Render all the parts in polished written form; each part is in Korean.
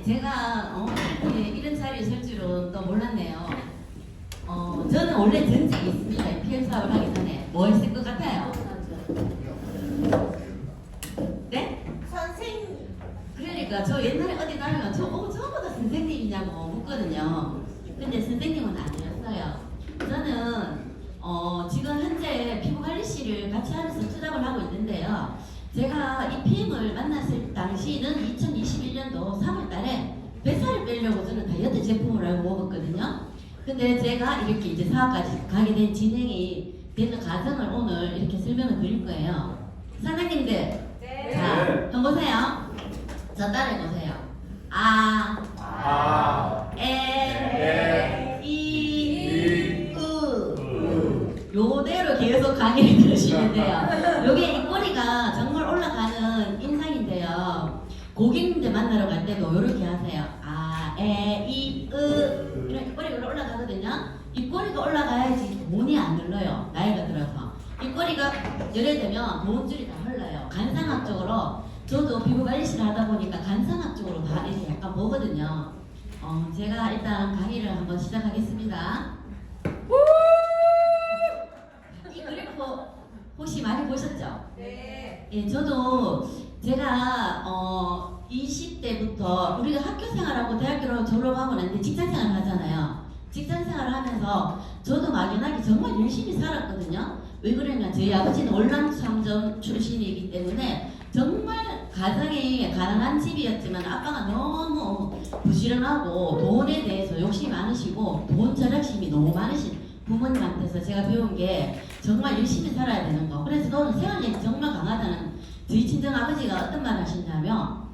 제가 이렇게 이런 자리에 설 줄은 또 몰랐네요. 저는 원래 전직이 있습니다. PM 사업을 하기 전에 뭐 했을 것 같아요? 네? 선생님. 그러니까 저 옛날에 어디 가면 저보다 선생님이냐고 묻거든요. 근데 선생님은 아니었어요. 저는 지금 현재 피부관리실을 같이 하면서 투잡을 하고 있는데요. 제가 이 PM을 만났을 당시는 2021년도 3월 달에 뱃살을 빼려고 저는 다이어트 제품을 알고 먹었거든요. 근데 제가 이렇게 이제 사업까지 가게 된 진행이 되는 과정을 오늘 이렇게 설명을 드릴 거예요. 사장님들, 네. 자, 한번 보세요. 저 따라해보세요. 요대로 계속 강의를 들으시는데요. 요게 이 꼬리가 정말 올라가는 인상인데요. 고객님들 만나러 갈 때도 요렇게 하세요. 이렇게 꼬리가 올라가거든요. 이 꼬리가 올라가야지 돈이 안 흘러요. 나이가 들어서. 이 꼬리가 열애되면 돈줄이 다 흘러요. 간상학적으로 저도 피부관리실을 하다 보니까 간상학적으로 다 이렇게 약간 보거든요. 제가 일단 강의를 한번 시작하겠습니다. 이 그래프 혹시 많이 보셨죠? 네. 예, 저도 제가 20대부터 우리가 학교 생활하고 대학교로 졸업하고 난데 직장 생활을 하잖아요. 직장 생활을 하면서 저도 막연하게 정말 열심히 살았거든요. 왜 그러냐면 저희 아버지는 월남상점 출신이기 때문에 정말 가정이 가난한 집이었지만 아빠가 너무 부지런하고 돈에 대해서 욕심이 많으시고 돈 절약심이 너무 많으신 부모님한테서 제가 배운 게 정말 열심히 살아야 되는 거. 그래서 저는 생활력이 정말 강하다는 저희 친정 아버지가 어떤 말 하시냐면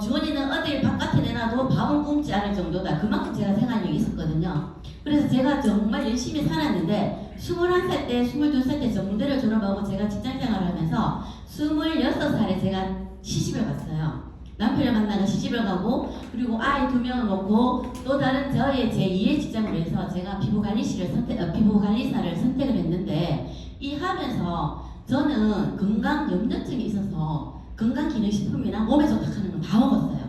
주원이는 어딜 바깥에 내놔도 밥은 굶지 않을 정도다. 그만큼 제가 생활력이 있었거든요. 그래서 제가 정말 열심히 살았는데 21살 때, 22살 때 전문대를 졸업하고 제가 직장생활을 하면서 26살에 제가 시집을 갔어요. 남편을 만나서 시집을 가고 그리고 아이 2명을 놓고 또 다른 저의 제2의 직장을 위해서 제가 피부관리사를 선택을 했는데 이 하면서 저는 건강염려증이 있어서 건강기능식품이나 몸에 좋다 하는 건 다 먹었어요.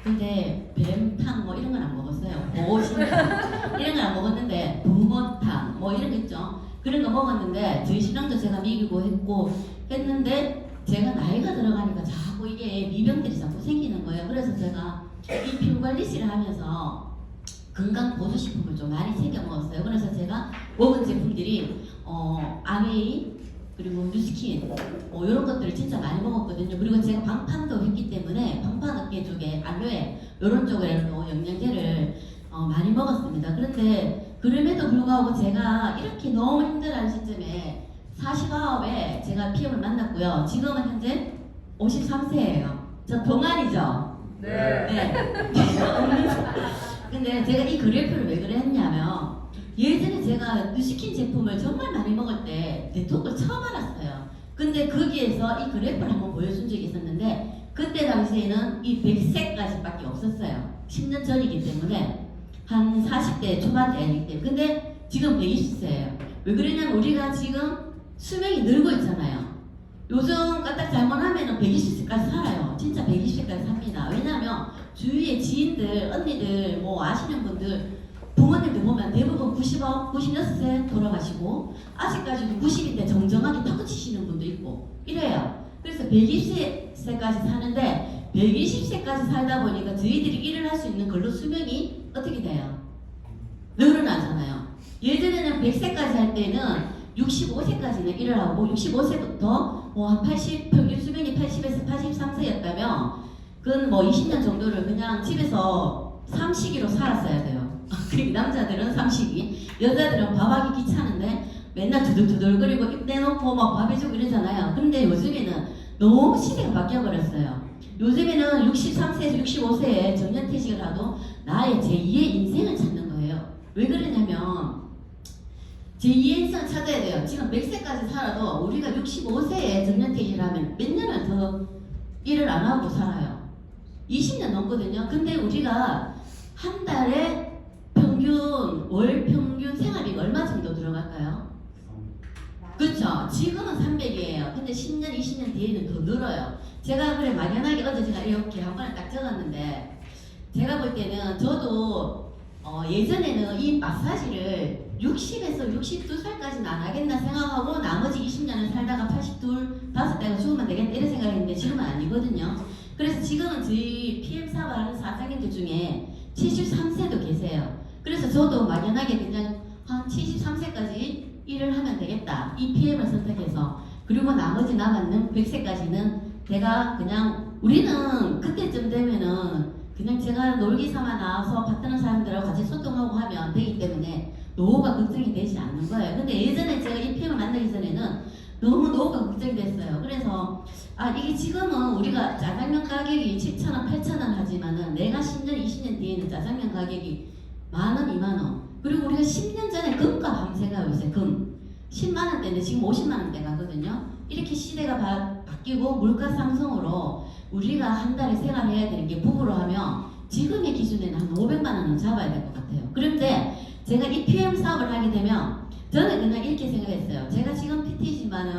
근데 뱀탕 뭐 이런 건 안 먹었어요. 보신탕 이런 건 안 먹었는데 붕어탕 뭐 이런 거 있죠. 그런 거 먹었는데 저희 신랑도 제가 먹이고 했는데 제가 나이가 들어가니까 자꾸 이게 미병들이 자꾸 생기는 거예요. 그래서 제가 이 피부관리실을 하면서 건강보조식품을 좀 많이 챙겨 먹었어요. 그래서 제가 먹은 제품들이 아메이 그리고 뉴스킨 이런 것들을 진짜 많이 먹었거든요. 그리고 제가 방판도 했기 때문에 방판업계 쪽에 알로에 이런 쪽에도 영양제를 많이 먹었습니다. 그런데 그럼에도 불구하고 제가 이렇게 너무 힘들어하는 시점에 49에 제가 PM을 만났고요. 지금은 현재 53세예요. 저 동안이죠? 네. 근데 제가 이 그래프를 왜 그랬냐면 예전에 제가 뉴스킨 제품을 정말 많이 먹을 때 네트워크를 처음 알았어요. 근데 거기에서 이 그래프를 한번 보여준 적이 있었는데 그때 당시에는 이 100세까지밖에 없었어요. 10년 전이기 때문에 한 40대 초반대이기 때문에 근데 지금 120세예요. 왜 그러냐면 우리가 지금 수명이 늘고 있잖아요. 요즘 까딱 잘못하면 120세까지 살아요. 진짜 120세까지 삽니다. 왜냐면 주위에 지인들, 언니들, 뭐 아시는 분들 부모님들 보면 대부분 96세 돌아가시고 아직까지도 90인데 정정하게 턱 치시는 분도 있고 이래요. 그래서 120세까지 사는데 120세까지 살다 보니까 저희들이 일을 할 수 있는 근로 수명이 어떻게 돼요? 늘어나잖아요. 예전에는 100세까지 할 때는 65세까지는 일을 하고 65세부터 한 80, 평균 수명이 80에서 83세였다면 그건 뭐 20년 정도를 그냥 집에서 삼식이로 살았어야 돼요. 그리고 남자들은 삼식이, 여자들은 밥하기 귀찮은데 맨날 두들두들거리고 입 내놓고 막 밥 해주고 이러잖아요. 근데 요즘에는 너무 시대가 바뀌어버렸어요. 요즘에는 63세에서 65세에 정년퇴직을 하도 나의 제2의 인생을 찾는 거예요. 왜 그러냐면 제2의 인생을 찾아야 돼요. 지금 100세까지 살아도 우리가 65세에 정년퇴직을 하면 몇 년을 더 일을 안 하고 살아요. 20년 넘거든요. 근데 우리가 한 달에 월 평균 생활비가 얼마 정도 들어갈까요? 그렇죠. 지금은 300이에요. 근데 10년, 20년 뒤에는 더 늘어요. 제가 그래 막연하게 어제 제가 이렇게 한 번에 딱 적었는데 제가 볼 때는 저도 예전에는 이 마사지를 60에서 62살까지는 안 하겠나 생각하고 나머지 20년을 살다가 82, 5대가 죽으면 되겠다 이런 생각했는데 지금은 아니거든요. 그래서 지금은 저희 PM 사업을 하는 사장님들 중에 73세도 계세요. 그래서 저도 막연하게 그냥 한 73세까지 일을 하면 되겠다. 이 PM을 선택해서. 그리고 나머지 남았는 100세까지는 제가 그냥 우리는 그때쯤 되면은 그냥 제가 놀기 삼아 나와서 봤던 사람들하고 같이 소통하고 하면 되기 때문에 노후가 걱정이 되지 않는 거예요. 근데 예전에 제가 이 PM을 만나기 전에는 너무 노후가 걱정이 됐어요. 그래서 이게 지금은 우리가 짜장면 가격이 7,000원, 8,000원 하지만은 내가 10년, 20년 뒤에는 짜장면 가격이 만원, 2만원. 그리고 우리가 10년 전에 금값 한번 생각해 보세요. 금. 10만원대인데 지금 50만원대 가거든요. 이렇게 시대가 바뀌고 물가 상승으로 우리가 한 달에 생활해야 되는 게 부부로 하면 지금의 기준에는 한 500만원은 잡아야 될 것 같아요. 그런데 제가 이 PM 사업을 하게 되면 저는 그냥 이렇게 생각했어요. 제가 지금 PT지만은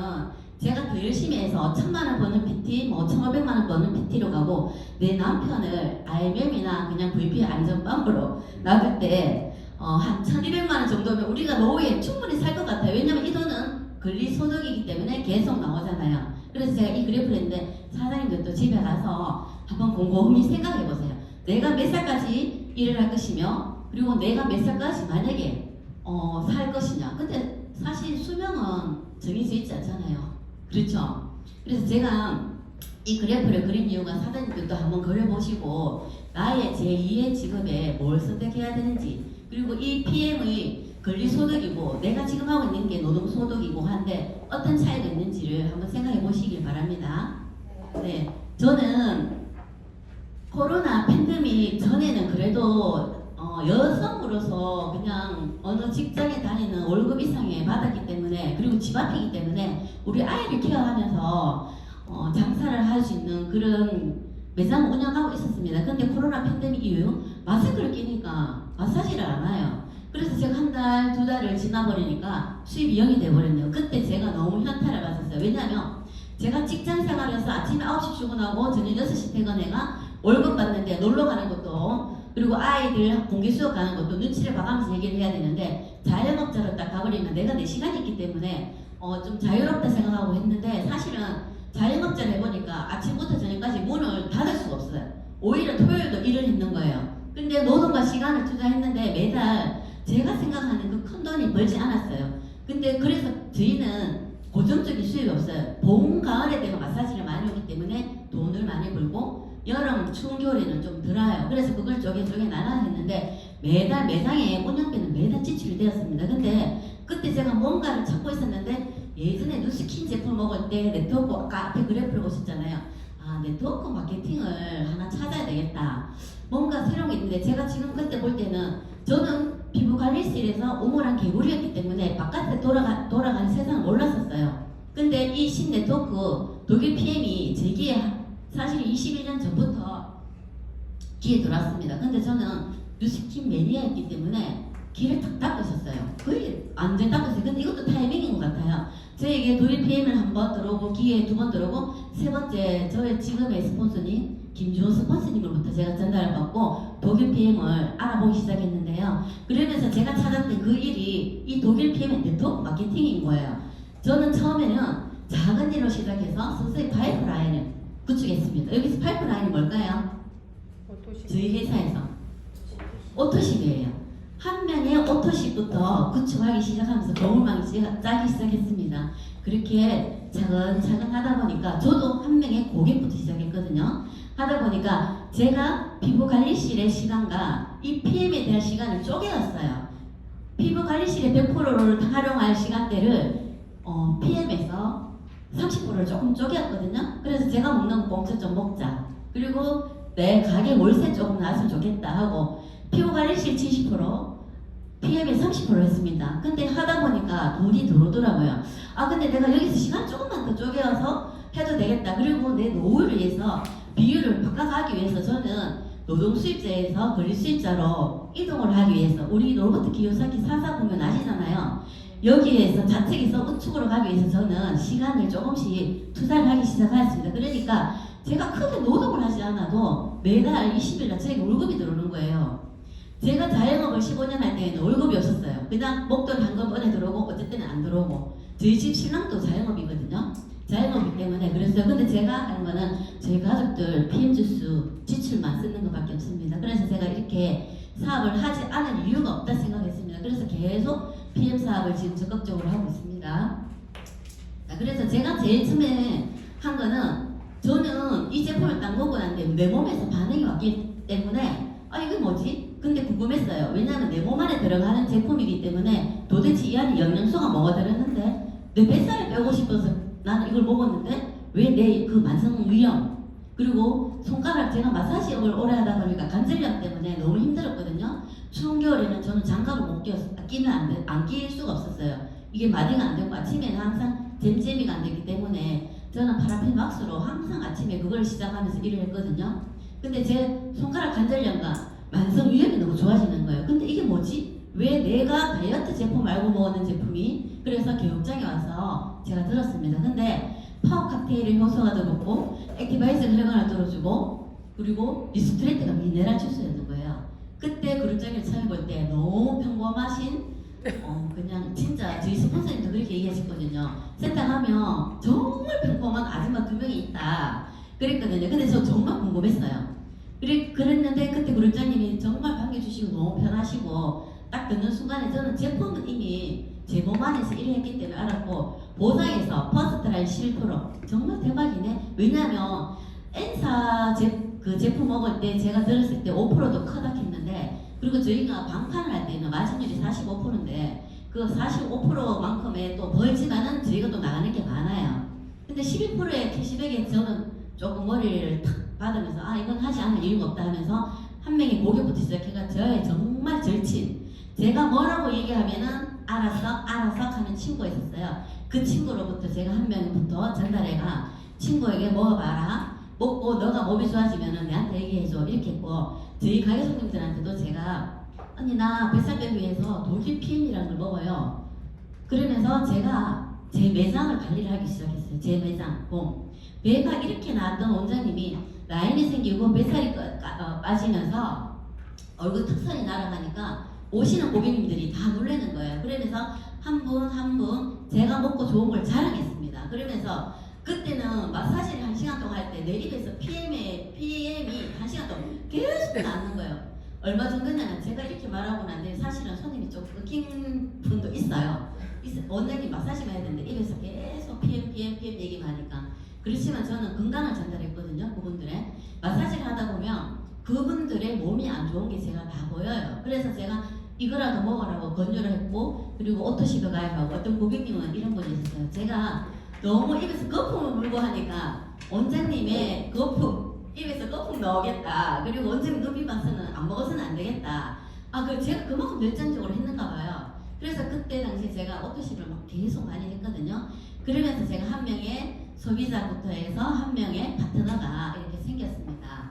제가 더 열심히 해서 1,000만원 버는 PT, 뭐 1,500만원 버는 PT로 가고 내 남편을 RMM이나 그냥 VP 안전빵으로 놔둘 때 한 1,200만원 정도면 우리가 노후에 충분히 살 것 같아요. 왜냐면 이 돈은 근리소득이기 때문에 계속 나오잖아요. 그래서 제가 이 그래프를 했는데 사장님들도 집에 가서 한번 곰곰이 생각해 보세요. 내가 몇 살까지 일을 할 것이며 그리고 내가 몇 살까지 만약에 살 것이냐. 근데 사실 수명은 정해져 있지 않잖아요. 그렇죠? 그래서 제가 이 그래프를 그린 이유가 사장님들도 한번 그려보시고 나의 제2의 직업에 뭘 선택해야 되는지 그리고 이 PM의 근리소득이고 내가 지금 하고 있는 게 노동소득이고 한데 어떤 차이가 있는지를 한번 생각해 보시길 바랍니다. 네, 저는 코로나 팬데믹 전에는 그래도 여성으로서 그냥 어느 직장에 다니는 월급 이상에 받았기 때문에 그리고 집 앞이기 때문에 우리 아이를 케어하면서 장사를 할 수 있는 그런 매장 운영하고 있었습니다. 근데 코로나 팬데믹 이후 마스크를 끼니까 마사지를 안 와요. 그래서 제가 한 달, 두 달을 지나버리니까 수입이 0이 돼버렸네요. 그때 제가 너무 현타를 받았어요. 왜냐면 제가 직장 생활에서 아침에 9시 출근하고 저녁 6시 퇴근해가 월급 받는데 놀러 가는 것도 그리고 아이들 공개 수업 가는 것도 눈치를 봐가면서 얘기를 해야 되는데 자영업자로 딱 가버리면 내가 내 시간이 있기 때문에 좀 자유롭다 생각하고 했는데 사실은 자영업자를 해보니까 아침부터 저녁까지 문을 닫을 수가 없어요. 오히려 토요일도 일을 했는 거예요. 근데 노동과 시간을 투자했는데 매달 제가 생각하는 그 큰 돈이 벌지 않았어요. 근데 그래서 저희는 고정적인 수입이 없어요. 봄, 가을에 되면 마사지를 많이 오기 때문에 돈을 많이 벌고 여름, 추운 겨울에는 좀 덜어요. 그래서 그걸 쪼개 나눠 했는데 매달 매장에 운영비는 매달 지출이 되었습니다. 근데 그때 제가 뭔가를 찾고 있었는데 예전에 누스킨 제품 먹을 때 네트워크 아까 앞에 그래프를 보셨잖아요. 네트워크 마케팅을 하나 찾아야 되겠다. 뭔가 새로운 게 있는데 제가 지금 그때 볼 때는 저는 피부관리실에서 우물한 개구리였기 때문에 바깥에 돌아가는 세상을 몰랐었어요. 근데 이 신네트워크 독일 PM이 제기에 사실 21년 전부터 귀에 들어왔습니다. 근데 저는 뉴스킨 매니아였기 때문에 귀를 탁 닦으셨어요. 거의 완전 닦으셨어요. 근데 이것도 타이밍인 것 같아요. 저에게 독일 PM을 한 번 들어오고 기회에 2번 들어오고 세 번째 저의 지금의 스폰서님 김주호 스폰서님으로부터 제가 전달을 받고 독일 PM을 알아보기 시작했는데요. 그러면서 제가 찾았던 그 일이 이 독일 PM의 네트워크 마케팅인 거예요. 저는 처음에는 작은 일로 시작해서 서서히 파이프라인을 구축했습니다. 여기서 파이프라인이 뭘까요? 저희 회사에서 오토십이에요. 한 명의 오토십부터 구축하기 시작하면서 거울망이 짜기 시작했습니다. 그렇게 차근차근 하다 보니까 저도 한 명의 고객부터 시작했거든요. 하다 보니까 제가 피부관리실의 시간과 이 PM에 대한 시간을 쪼개었어요. 피부관리실의 100%를 활용할 시간대를 PM에서 30%를 조금 쪼개었거든요. 그래서 제가 먹는 거 공짜 좀 먹자. 그리고 내 가게 월세 조금 나왔으면 좋겠다 하고 피부관리실 70%, PM에 30% 했습니다. 근데 하다 보니까 돈이 들어오더라고요. 근데 내가 여기서 시간 조금만 더 쪼개어서 해도 되겠다. 그리고 내 노후를 위해서 비율을 바꿔가기 위해서 저는 노동 수입자에서 권리 수입자로 이동을 하기 위해서 우리 로버트 키요사키 사사 보면 아시잖아요. 여기에서 자택에서 우측으로 가기 위해서 저는 시간을 조금씩 투자를 하기 시작하였습니다. 그러니까 제가 크게 노동을 하지 않아도 매달 20일날 저에게 월급이 들어오는 거예요. 제가 자영업을 15년 할 때에는 월급이 없었어요. 그냥 목돈 한꺼번에 들어오고 어쩔 때는 안 들어오고 저희 집 신랑도 자영업이거든요. 자영업이기 때문에 그랬어요. 근데 제가 하는 거는 저희 가족들 PM주스 지출만 쓰는 것밖에 없습니다. 그래서 제가 이렇게 사업을 하지 않을 이유가 없다 생각했습니다. 그래서 계속 PM 사업을 지금 적극적으로 하고 있습니다. 자, 그래서 제가 제일 처음에 한 거는 저는 이 제품을 딱 먹고 났는데 내 몸에서 반응이 왔기 때문에 이게 뭐지? 근데 궁금했어요. 왜냐하면 내 몸 안에 들어가는 제품이기 때문에 도대체 이 안에 영양소가 뭐가 들었는데 내 뱃살을 빼고 싶어서 나는 이걸 먹었는데 왜 내 그 만성 위염 그리고 손가락 제가 마사지업을 오래 하다 보니까 관절염 때문에 너무 힘들었거든요. 추운 겨울에는 저는 장갑을 못 끼워서 끼면 안 끼일 수가 없었어요. 이게 마디가 안 되고 아침에는 항상 잼잼이가 안 되기 때문에 저는 파라핀 왁스로 항상 아침에 그걸 시작하면서 일을 했거든요. 근데 제 손가락 관절염과 만성 위염이 너무 좋아지는 거예요. 근데 이게 뭐지? 왜 내가 다이어트 제품 말고 먹는 제품이? 그래서 교육장에 와서 제가 들었습니다. 근데 파워 칵테일의 효소가 들었고 액티바이즈가 혈관을 뚫어주고 그리고 리스트레이트가 미네랄 주스였는 거예요. 그때 그룹장을 처음 볼 때 너무 평범하신 그냥 진짜 저희 스폰서님도 그렇게 얘기하셨거든요. 세탁하면 정말 평범한 아줌마 2명이 있다 그랬거든요. 근데 저 정말 궁금했어요. 그랬는데 그때 그룹장님이 정말 반겨주시고 너무 편하시고 딱 듣는 순간에 저는 제품은 이미 제 몸 안에서 일을 했기 때문에 알았고 보상에서 퍼스트라인 11% 정말 대박이네. 왜냐면 엔사 그 제품 먹을 때 제가 들었을 때 5%도 크다 했는데 그리고 저희가 방판을 할 때는 마진율이 45%인데 그 45%만큼의 또 벌지만은 저희가 또 나가는 게 많아요. 근데 11%의 캐시백에 저는 조금 머리를 탁 받으면서 이건 하지 않을 이유가 없다 하면서 한 명의 고객부터 시작해가 저의 정말 절친 제가 뭐라고 얘기하면은 알았어 하는 친구가 있었어요. 그 친구로부터 제가 한 명부터 전달해가 친구에게 먹어봐라 먹고 너가 몸이 좋아지면은 내한테 얘기해줘 이렇게 했고 저희 가게 손님들한테도 제가 언니 나 뱃살 빼기 위해서 돌기 PM이라는 걸 먹어요. 그러면서 제가 제 매장을 관리를 하기 시작했어요. 제 매장 배가 이렇게 나왔던 원장님이 라인이 생기고 뱃살이 빠지면서 얼굴 턱선이 날아가니까 오시는 고객님들이 다 놀라는 거예요. 그러면서 한 분 한 분 제가 먹고 좋은 걸 자랑했습니다. 그러면서 그때는 마사지를 1시간 동안 할 때 내 입에서 PM이 1시간 동안 계속 나는 거예요. 얼마 전에는 제가 이렇게 말하고 났는데 사실은 손님이 좀 끊긴 분도 있어요. 원장님 마사지만 해야 되는데 입에서 계속 PM 얘기만 하니까 그렇지만 저는 건강을 전달했거든요. 그분들의 마사지를 하다 보면 그분들의 몸이 안 좋은 게 제가 다 보여요. 그래서 제가 이거라도 먹으라고 권유를 했고 그리고 오토시도 가입하고 어떤 고객님은 이런 분이 있었어요. 제가 너무 입에서 거품을 물고 하니까 원장님의 거품 입에서 거품 나오겠다. 그리고 원장님 급비박스는 안 먹어서는 안 되겠다. 제가 그만큼 열정적으로 했는가 봐요. 그래서 그때 당시에 제가 오토시를 막 계속 많이 했거든요. 그러면서 제가 한 명의 소비자부터 해서 한 명의 파트너가 이렇게 생겼습니다.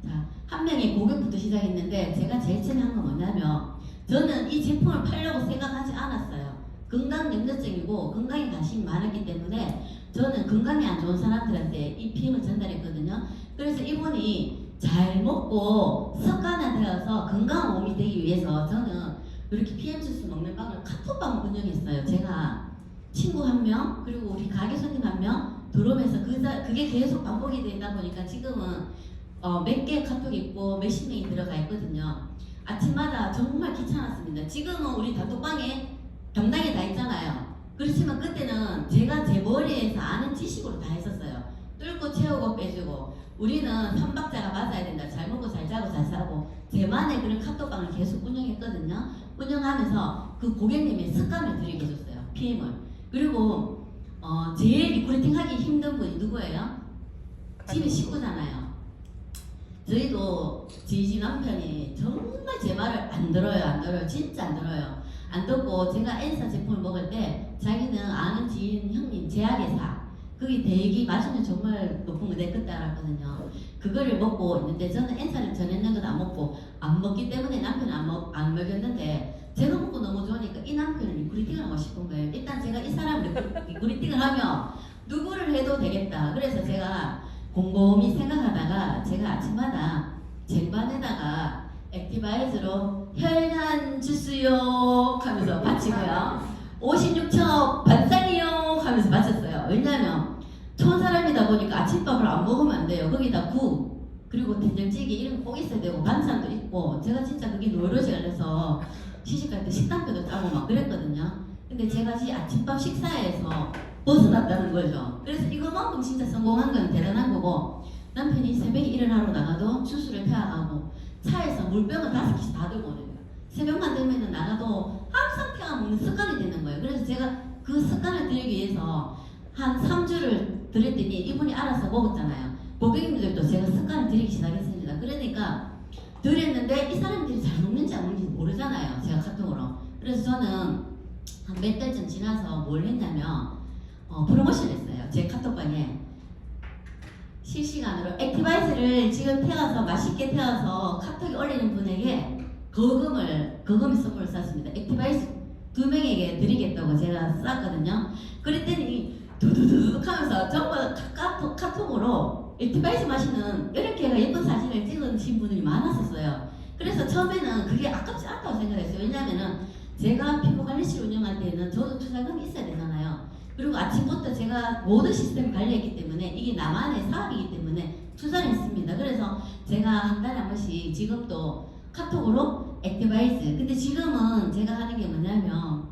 자, 한 명의 고객부터 시작했는데 제가 제일 처음에 한 건 뭐냐면 저는 이 제품을 팔려고 생각하지 않았어요. 건강 염려증이고 건강에 관심이 많았기 때문에 저는 건강이 안 좋은 사람들한테 이 PM을 전달했거든요. 그래서 이분이 잘 먹고 습관화되어서 건강한 몸이 되기 위해서 저는 이렇게 PM 주스 먹는 방을 카톡방을 운영했어요. 제가 친구 한 명 그리고 우리 가게 손님 한 명 들어오면서 그게 계속 반복이 되다 보니까 지금은 몇 개 카톡이 있고 몇십 명이 들어가 있거든요. 아침마다 정말 귀찮았습니다. 지금은 우리 단톡방에 담당이 다 있잖아요. 그렇지만 그때는 제가 제 머리에서 아는 지식으로 다 했었어요. 뚫고 채우고 빼주고 우리는 3박자가 맞아야 된다. 잘 먹고 잘 자고 잘 싸고 제만의 그런 카톡방을 계속 운영했거든요. 운영하면서 그 고객님의 습관을 들이게 해줬어요. PM을. 그리고 제일 리크루팅 하기 힘든 분이 누구예요? 집에 식구잖아요. 저희도 저희 남편이 정말 제 말을 안 들어요. 진짜 안 들어요. 안 듣고 제가 엔사 제품을 먹을 때 자기는 아는 지인 형님 제약회사 그게 대기 마시면 정말 높은 거 내 그때 알았거든요. 그거를 먹고 있는데 저는 엔사를 전했는 건 안 먹기 때문에 남편은 안 먹였는데 제가 먹고 너무 좋으니까 이 남편을 리크루팅을 하고 싶은 거예요. 일단 제가 이 사람을 리크루팅을 하면 누구를 해도 되겠다. 그래서 제가 곰곰이 생각하다가 제가 아침마다 쟁반에다가 액티바이즈로 혈관 주스요 하면서 바치고요. 56첩 반찬이요 하면서 바쳤어요. 왜냐하면 촌 사람이다 보니까 아침밥을 안 먹으면 안 돼요. 거기다 국 그리고 된장찌개 이런 거 꼭 있어야 되고 반찬도 있고 제가 진짜 그게 노릇이라 그래서 시집갈 때 식단표도 짜고 막 그랬거든요. 근데 제가 아침밥 식사에서 벗어났다는 거죠. 그래서 이거만큼 진짜 성공한 건 대단한 거고 남편이 새벽에 일을 하러 나가도 주스를 태워가고 차에서 물병을 5개씩 다 들고 오는 거예요. 새벽만 되면 나가도 항상 태워 먹는 습관이 되는 거예요. 그래서 제가 그 습관을 들이기 위해서 한 3주를 들였더니 이분이 알아서 먹었잖아요. 고객님들도 제가 습관을 들이기 시작했습니다. 그러니까 들였는데 이 사람들이 잘 먹는지 안 먹는지 모르잖아요. 제가 카톡으로. 그래서 저는 한 몇 달 전 지나서 뭘 했냐면 프로모션 했어요. 제 카톡방에 실시간으로 액티바이스를 지금 태워서 맛있게 태워서 카톡에 올리는 분에게 거금을 선물을 쐈습니다. 액티바이스 2명에게 드리겠다고 제가 쐈거든요. 그랬더니 두두두둑 하면서 전부 카톡으로 액티바이스 마시는 이렇게 예쁜 사진을 찍으신 분들이 많았었어요. 그래서 처음에는 그게 아깝지 않다고 생각했어요. 왜냐면은 제가 피부관리실 운영할 때는 저도 투자금이 있어야 되잖아요. 그리고 아침부터 제가 모든 시스템 관리했기 때문에 이게 나만의 사업이기 때문에 투자를 했습니다. 그래서 제가 한 달에 한 번씩 지금도 카톡으로 액티바이즈. 근데 지금은 제가 하는 게 뭐냐면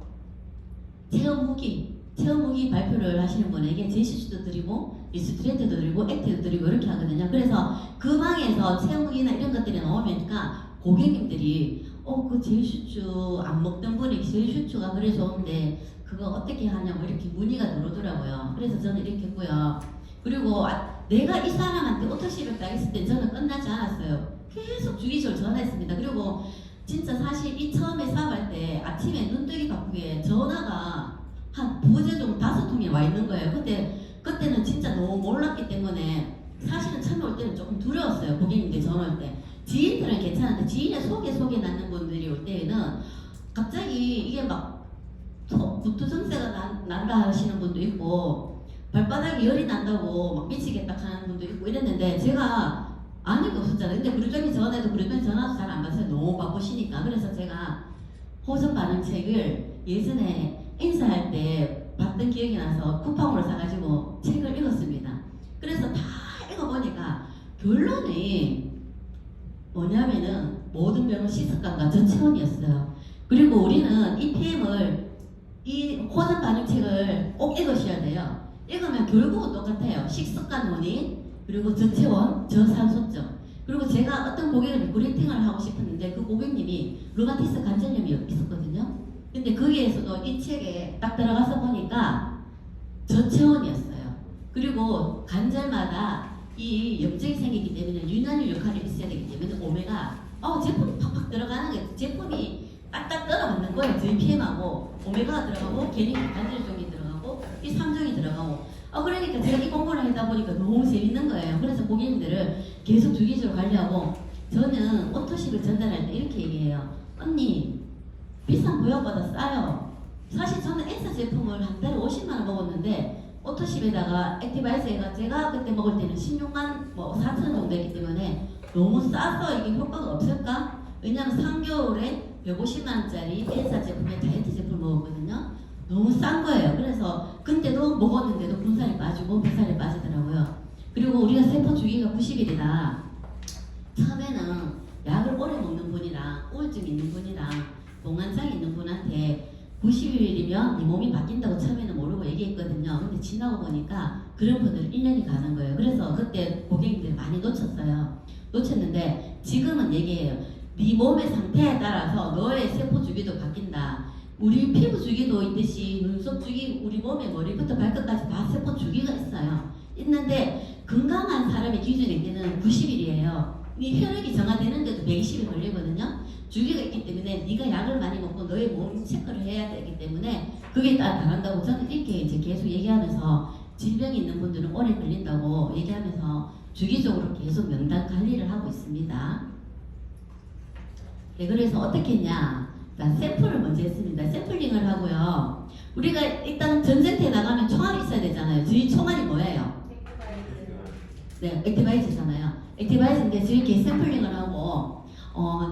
체험 후기 발표를 하시는 분에게 제시주도 드리고 리스트레이트도 드리고 액트도 드리고 이렇게 하거든요. 그래서 그 방에서 체험 후기나 이런 것들이 나오니까 고객님들이 그 제이슈추 안 먹던 분이 제이슈추가 그래 좋은데 그거 어떻게 하냐고 이렇게 문의가 들어오더라고요. 그래서 저는 이렇게 했고요. 그리고 내가 이 사람한테 오토십을 따겠을 때 저는 끝나지 않았어요. 계속 주기적으로 전화했습니다. 그리고 진짜 사실 이 처음에 사업할 때 아침에 눈뜨기 바쁘게 전화가 한 부재 정도 5통이 와 있는 거예요. 그때는 진짜 너무 몰랐기 때문에 사실은 처음에 올 때는 조금 두려웠어요. 고객님들 전화 올 때. 지인들은 괜찮은데 지인의 소개 낳는 분들이 올 때는 갑자기 이게 막 구토 증세가 난다 하시는 분도 있고 발바닥에 열이 난다고 막 미치겠다 하는 분도 있고 이랬는데 제가 아는 게 없었잖아요. 근데 부르병이 전화도 잘 안 받아요. 너무 바쁘시니까. 그래서 제가 호전 반응 책을 예전에 인사할 때 봤던 기억이 나서 쿠팡으로 사가지고 책을 읽었습니다. 그래서 다 읽어보니까 결론이 뭐냐면은 모든 병은 시습관과 전체원이었어요. 그리고 우리는 이 PM을 이 호전 반응 책을 꼭 읽으셔야 돼요. 읽으면 결국은 똑같아요. 식습관 원인, 그리고 저체온, 저산소점. 그리고 제가 어떤 고객을 리크루팅을 하고 싶었는데 그 고객님이 루마티스 관절염이 있었거든요. 근데 거기에서도 이 책에 딱 들어가서 보니까 저체온이었어요. 그리고 관절마다 이 염증이 생기기 때문에 유난히 역할이 있어야 되기 때문에 오메가 제품이 팍팍 들어가는 게 제품이 딱딱 떨어맞는 거예요. 저희 PM하고 오메가가 들어가고 괜히 관절종이 들어가고 이 3종이 들어가고 그러니까 제가 이 공부를 하다 보니까 너무 재밌는 거예요. 그래서 고객님들을 계속 주기적으로 관리하고 저는 오토십을 전달할 때 이렇게 얘기해요. 언니 비싼 보약보다 싸요. 사실 저는 엔사 제품을 한 달에 50만 원 먹었는데 오토십에다가 액티바이스가 제가 그때 먹을 때는 16만 4천 원 정도 했기 때문에 너무 싸서 이게 효과가 없을까? 왜냐면 3개월에 150만 원짜리 엔사 제품에 다이어트 제품을 먹었거든요. 너무 싼 거예요. 그래서 그때도 먹었는데도 군살이 빠지고 뱃살이 빠지더라고요. 그리고 우리가 세포 주기가 90일이다. 처음에는 약을 오래 먹는 분이랑 우울증 있는 분이랑 동안장 있는 분한테 90일이면 네 몸이 바뀐다고 처음에는 모르고 얘기했거든요. 근데 지나고 보니까 그런 분들은 1년이 가는 거예요. 그래서 그때 고객님들이 많이 놓쳤는데 지금은 얘기해요. 네 몸의 상태에 따라서 너의 세포 주기도 바뀐다. 우리 피부 주기도 있듯이 눈썹 주기, 우리 몸의 머리부터 발끝까지 다 세포 주기가 있어요. 있는데 건강한 사람의 기준일 때는 90일이에요. 네 혈액이 정화되는데도 120일 걸리거든요. 주기가 있기 때문에 네가 약을 많이 먹고 너의 몸 체크를 해야 되기 때문에 그게 따라 다른다고 저는 이렇게 이제 계속 얘기하면서 질병이 있는 분들은 오래 걸린다고 얘기하면서 주기적으로 계속 명단 관리를 하고 있습니다. 네, 그래서 어떻게 했냐? 자, 샘플을 먼저 했습니다. 샘플링을 하고요. 우리가 일단 전쟁터에 나가면 총알이 있어야 되잖아요. 저희 총알이 뭐예요? 네, 액티바이즈잖아요. 액티바이즈인데 저렇게 샘플링을 하고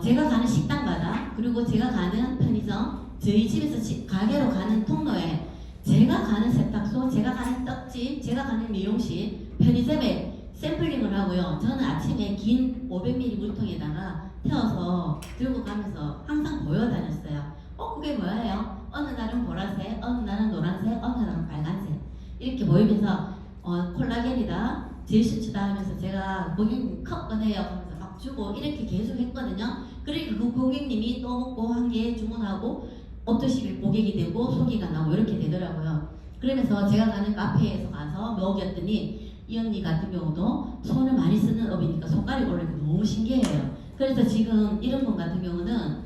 제가 가는 식당마다 그리고 제가 가는 편의점 저희 집에서 가게로 가는 통로에 제가 가는 세탁소, 제가 가는 떡집, 제가 가는 미용실, 편의점에 샘플링을 하고요. 저는 아침에 긴 500ml 물통에다가 태워서 들고 가면서 항상 보여다녔어요. 그게 뭐예요? 어느 날은 보라색, 어느 날은 노란색, 어느 날은 빨간색 이렇게 보이면서 콜라겐이다, 제슈츠다 하면서 제가 고객님 컵 꺼내요 하면서 막 주고 이렇게 계속 했거든요. 그러니까 그 고객님이 또 먹고 한 개 주문하고 업토십일 고객이 되고 소개가 나고 이렇게 되더라고요. 그러면서 제가 가는 카페에서 가서 먹였더니 이 언니 같은 경우도 손을 많이 쓰는 업이니까 손가락이 올리고 너무 신기해요. 그래서 지금 이런 분 같은 경우는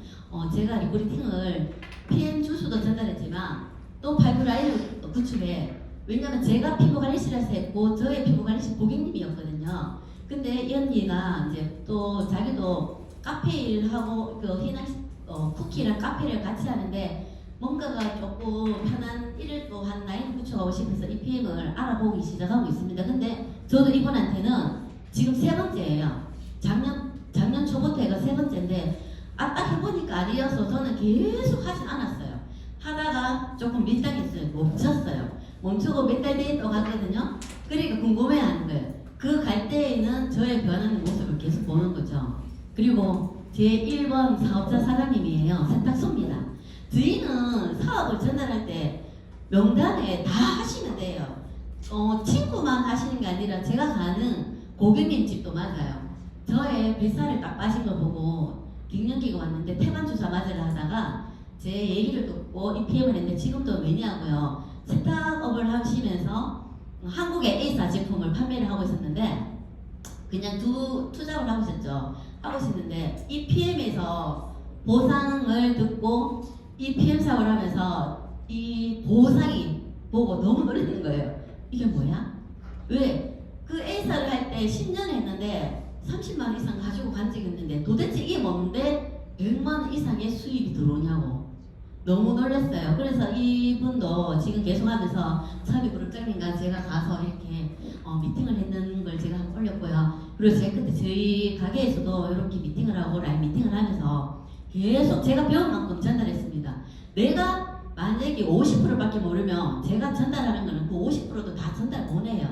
제가 리크루팅을 PM 주수도 전달했지만 또 파이프라인을 구축해. 왜냐면 제가 피부관리실에서 했고 저의 피부관리실 고객님이었거든요. 근데 이 언니가 이제 또 자기도 카페 일하고 그 쿠키랑 카페를 같이 하는데 뭔가가 조금 편한 일을 또 한 라인 구축하고 싶어서 이 PM을 알아보기 시작하고 있습니다. 근데 저도 이분한테는 지금 세 번째예요. 작년 초부터 해가 세 번째인데 딱 해보니까 아니어서 저는 계속 하진 않았어요. 하다가 조금 밀당했어요. 멈추고 몇 달 뒤에 또 갔거든요. 그러니까 궁금해하는 거예요. 그 갈 때에는 저의 변하는 모습을 계속 보는 거죠. 그리고 제 1번 사업자 사장님이에요. 세탁소입니다. 저희는 사업을 전달할 때 명단에 다 하시면 돼요. 친구만 하시는 게 아니라 제가 가는 고객님 집도 맞아요. 저의 뱃살을 딱 빠진 거 보고 갱년기가 왔는데 태반주사 맞으려 하다가 제 얘기를 듣고 EPM을 했는데 지금도 매니아고요. 세탁업을 하시면서 한국의 A사 제품을 판매를 하고 있었는데 그냥 투잡을 하고 있었죠. 하고 있었는데 EPM에서 보상을 듣고 EPM 사업을 하면서 이 보상이 보고 너무 놀라는 거예요. 이게 뭐야? 왜? 그 A사를 할 때 10년 했는데 30만 원 이상 가지고 간 적이 있는데 도대체 이게 뭔데 100만 원 이상의 수입이 들어오냐고 너무 놀랐어요. 그래서 이분도 지금 계속하면서 차비 부르장님과 제가 가서 이렇게 미팅을 했는 걸 제가 한번 올렸고요. 그리고 제가 그때 저희 가게에서도 이렇게 미팅을 하고 라인 미팅을 하면서 계속 제가 배운 만큼 전달했습니다. 내가 만약에 50%밖에 모르면 제가 전달하는 거는 그 50%도 다 전달 못 해요.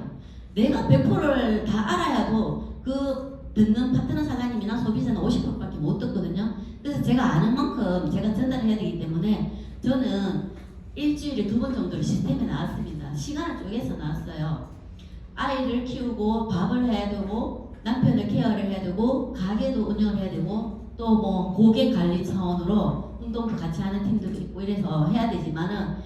내가 100%를 다 알아야도 그 듣는 파트너 사장님이나 소비자는 50%밖에 못 듣거든요. 그래서 제가 아는 만큼 제가 전달해야 되기 때문에 저는 일주일에 2번 정도를 시스템에 나왔습니다. 시간을 쪼개서 나왔어요. 아이를 키우고 밥을 해야 되고 남편을 케어를 해야 되고 가게도 운영을 해야 되고 또 뭐 고객 관리 차원으로 운동도 같이 하는 팀들도 있고 이래서 해야 되지만은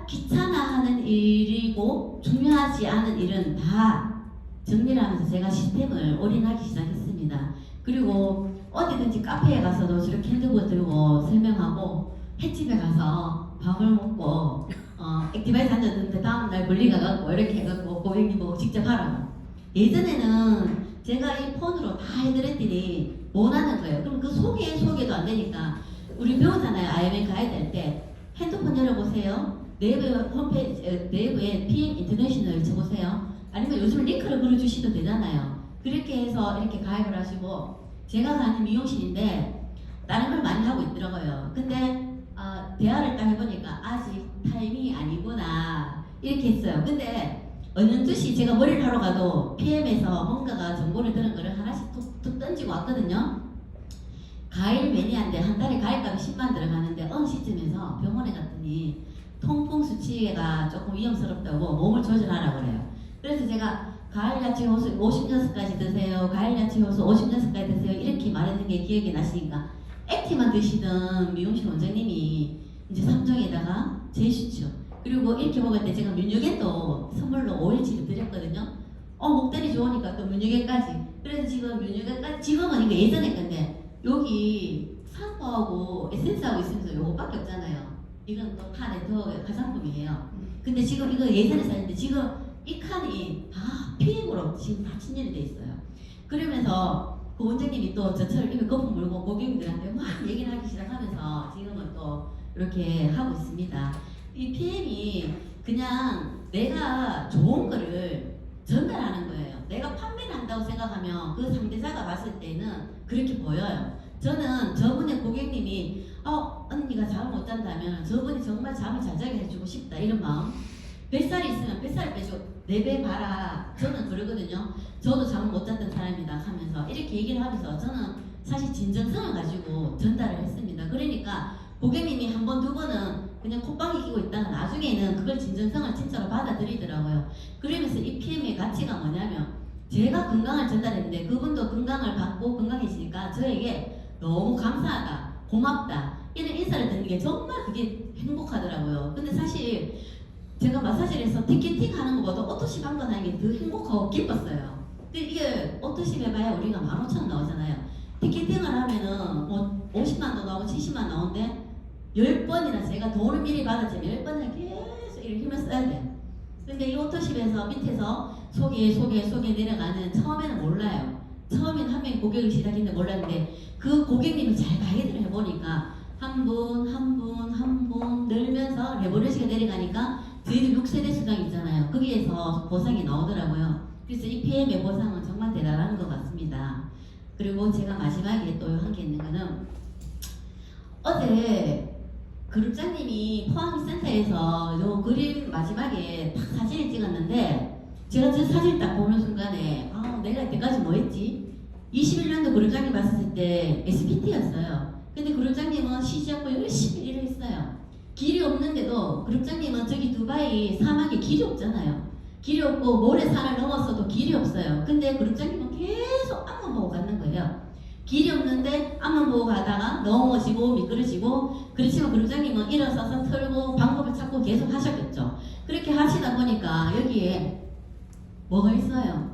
귀찮아하는 일이고 중요하지 않은 일은 다 정리를 하면서 제가 시스템을 올인하기 시작했습니다. 그리고 어디든지 카페에 가서도 저렇게 핸드폰 들고 설명하고 횟집에 가서 밥을 먹고 액티바이즈 앉았는데 다음날 멀리 가갖고 이렇게 해갖고 고객님 보고 직접 하라고. 예전에는 제가 이 폰으로 다 해드렸더니 원하는 거예요. 그럼 그 소개도 안 되니까 우리 배우잖아요. IMA 가이드 할 때 핸드폰 열어보세요. 네이버 홈페이지 네이버에 PM 인터내셔널 쳐보세요. 아니면 요즘 링크를 걸어주시도 되잖아요. 그렇게 해서 이렇게 가입을 하시고 제가 가는 미용실인데 다른 걸 많이 하고 있더라고요. 근데 대화를 딱 해보니까 아직 타이밍이 아니구나 이렇게 했어요. 근데 어느 듯이 제가 머리를 하러 가도 PM에서 뭔가가 정보를 들은 거를 하나씩 툭툭 던지고 왔거든요. 가일 매니아인데 한 달에 가입값이 10만 들어가는데 어느 시점에서 병원에 갔더니 통풍 수치가 조금 위험스럽다고 몸을 조절하라고 그래요. 그래서 제가 가을야채 효소 50년까지 드세요. 가을야채 효소 50년까지 드세요. 이렇게 말했는 게 기억이 나시니까 액티만 드시던 미용실 원장님이 이제 3종에다가 제슈츠 그리고 이렇게 먹을 때 제가 면역액도 선물로 5일치를 드렸거든요. 목대리 좋으니까 또 면역액까지. 그래서 지금 면역액까지 지금은 이거 예전에 건데 여기 샴푸하고 에센스하고 있으면서 요거밖에 없잖아요. 이건 또 타 네트워크 화장품이에요. 근데 지금 이거 예전에 샀는데 지금 이 칸이 다 PM으로 지금 다 친절이 돼 있어요. 그러면서 그 원장님이 또 저처럼 입에 거품 물고 고객님들한테 막 얘기를 하기 시작하면서 지금은 또 이렇게 하고 있습니다. 이 PM이 그냥 내가 좋은 거를 전달하는 거예요. 내가 판매를 한다고 생각하면 그 상대자가 봤을 때는 그렇게 보여요. 저는 저분의 고객님이 언니가 잠을 못 잔다면 저분이 정말 잠을 잘 자게 해주고 싶다 이런 마음. 뱃살이 있으면 뱃살 빼줘. 내 배 봐라. 저는 그러거든요. 저도 잠을 못 잤던 사람이다 하면서 이렇게 얘기를 하면서 저는 사실 진정성을 가지고 전달을 했습니다. 그러니까 고객님이 한 번, 두 번은 그냥 콧방귀 끼고 있다가 나중에는 그걸 진정성을 진짜로 받아들이더라고요. 그러면서 이 PM의 가치가 뭐냐면 제가 건강을 전달했는데 그분도 건강을 받고 건강해지니까 저에게 너무 감사하다, 고맙다 이런 인사를 듣는 게 정말 그게 행복하더라고요. 근데 사실 제가 마사지를 해서 티켓팅 하는 것보다 오토십 한 번 하는 게 더 행복하고 기뻤어요. 근데 이게 오토십 해봐야 우리가 15,000원 나오잖아요. 티켓팅을 하면은 뭐 50만도 나오고 70만 나오는데 10번이나 제가 돈을 미리 받았지만 10번을 계속 이렇게 힘을 써야 돼. 근데 이 오토십에서 밑에서 소개 내려가는 처음에는 몰라요. 처음에는 한 명이 고객을 시작했는데 몰랐는데 그 고객님을 잘 가이드를 해보니까 한 분 늘면서 레버리지가 내려가니까 저희들 6세대 수당 있잖아요. 거기에서 보상이 나오더라고요. 그래서 이 PM의 보상은 정말 대단한 것 같습니다. 그리고 제가 마지막에 또 한 게 있는 거는 어제 그룹장님이 포항센터에서 요 그림 마지막에 딱 사진을 찍었는데 제가 저 사진 딱 보는 순간에 내가 이때까지 뭐 했지? 21년도 그룹장님 봤을 때 SPT였어요. 근데 그룹장님은 쉬지 않고 열심히 일을 했어요. 길이 없는데도 그룹장님은 저기 두바이 사막에 길이 없잖아요. 길이 없고 모래산을 넘어서도 길이 없어요. 근데 그룹장님은 계속 앞만 보고 가는 거예요. 길이 없는데 앞만 보고 가다가 넘어지고 미끄러지고 그렇지만 그룹장님은 일어서서 털고 방법을 찾고 계속 하셨겠죠. 그렇게 하시다 보니까 여기에 뭐가 있어요?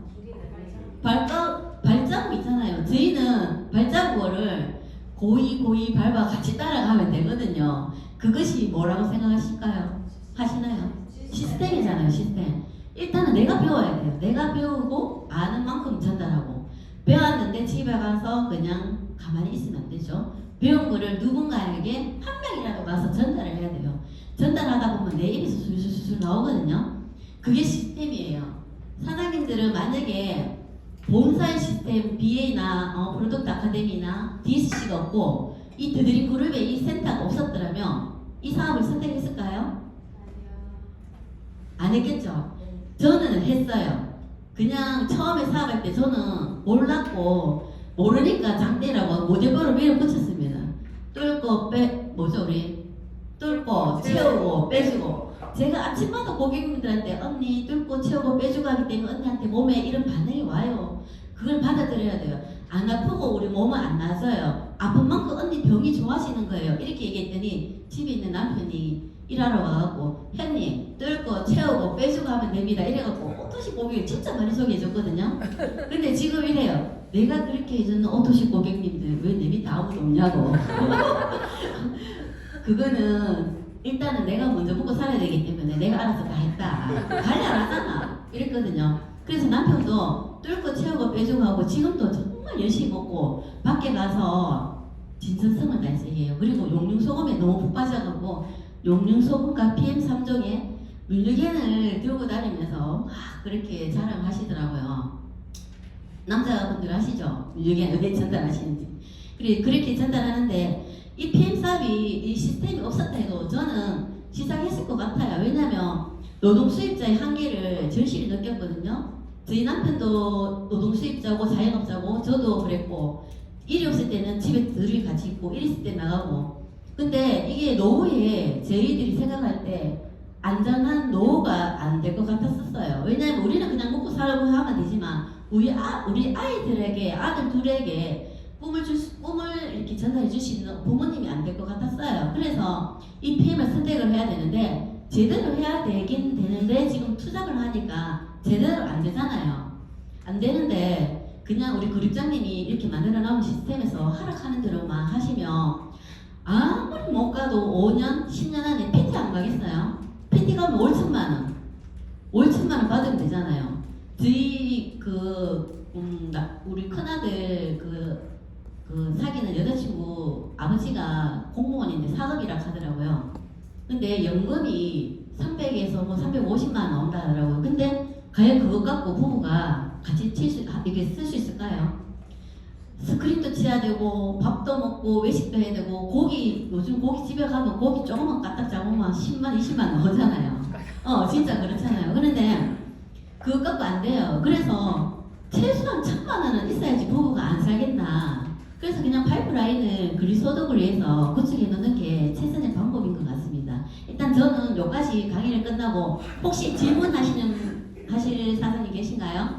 발자국 있잖아요. 저희는 발자국을 고이 밟아 같이 따라가면 되거든요. 그것이 뭐라고 생각하실까요? 하시나요? 시스템이잖아요. 시스템. 일단은 내가 배워야 돼요. 내가 배우고 아는 만큼 전달하고 배웠는데 집에 가서 그냥 가만히 있으면 안 되죠. 배운 거를 누군가에게 한 명이라도 가서 전달을 해야 돼요. 전달하다 보면 내 입에서 술술술 나오거든요. 그게 시스템이에요. 사장님들은 만약에 본사의 시스템, BA나 프로덕트 아카데미나 DSC가 없고 이 드드림 그룹에 이 센터가 없었더라면 이 사업을 선택했을까요? 안 했겠죠. 저는 했어요. 그냥 처음에 사업할 때 저는 몰랐고 모르니까 장대라고 모델버를 밀어붙였습니다. 뚫고 뚫고 채우고 빼주고 제가 아침마다 고객님들한테 언니 뚫고 채우고 빼주고 하기 때문에 언니한테 몸에 이런 반응이 와요. 그걸 받아들여야 돼요. 안 아프고 우리 몸은 안 나서요. 아픈 만큼 언니 병이 좋아지는 거예요. 이렇게 얘기했더니 집에 있는 남편이 일하러 와갖고 현님 뚫고 채우고 빼주고 하면 됩니다. 이래갖고 오토시 고객을 진짜 많이 소개해줬거든요. 근데 지금 이래요. 내가 그렇게 해주는 오토시 고객님들 왜 내 밑에 아무도 없냐고. 그거는 일단은 내가 먼저 먹고 살아야 되기 때문에 내가 알아서 다 했다. 관리 안 하잖아. 이랬거든요. 그래서 남편도 뚫고 채우고 빼주고 하고 지금도 정말 열심히 먹고 밖에 가서 진정성을 다해서 해요. 그리고 용융소금에 너무 푹 빠져갖고 용융소금과 PM3종에 물류겐을 들고 다니면서 막 그렇게 자랑하시더라고요. 남자분들 아시죠? 물류겐 어디 전달하시는지. 그렇게 전달하는데 이 PM 사업이 이 시스템이 없었다 해도 저는 시작했을 것 같아요. 왜냐면 노동 수입자의 한계를 절실히 느꼈거든요. 저희 남편도 노동 수입자고 자영업자고 저도 그랬고 일이 없을 때는 집에 둘이 같이 있고 일 있을 때 나가고 근데 이게 노후에 저희들이 생각할 때 안전한 노후가 안 될 것 같았었어요. 왜냐하면 우리는 그냥 먹고 살고 하면 되지만 우리 아이들에게 아들 둘에게 꿈을 이렇게 전달해 줄 수 있는 부모님이 안 될 것 같았어요. 그래서 이 PM을 선택을 해야 되는데 제대로 해야 되긴 되는데 지금 투잡을 하니까 제대로 안 되잖아요. 안 되는데 그냥 우리 그룹장님이 이렇게 만들어 놓은 시스템에서 하락하는 대로만 하시면 아무리 못 가도 5년, 10년 안에 PT 안 가겠어요? PT 가면 5천만 원. 5천만 원 받으면 되잖아요. 저희 우리 큰아들 사귀는 여자친구 아버지가 공무원인데 사업이라 하더라고요. 근데 연금이 300에서 350만 원 나온다 하더라고요. 근데 과연 그것 갖고 부부가 같이 이게 쓸 수 있을까요? 스크린도 치야 되고 밥도 먹고 외식도 해야 되고 요즘 고기 집에 가도 고기 조금만 까딱 잡으면 10만 20만 나오잖아요. 진짜 그렇잖아요. 그런데 그것도 안 돼요. 그래서 최소한 1,000만 원은 있어야지 부부가 안 살겠나. 그래서 그냥 파이프라인을 근리소득을 위해서 구축해 놓는 게 최선의 방법인 것 같습니다. 일단 저는 여기까지 강의를 끝나고 혹시 질문하실 사장님 계신가요?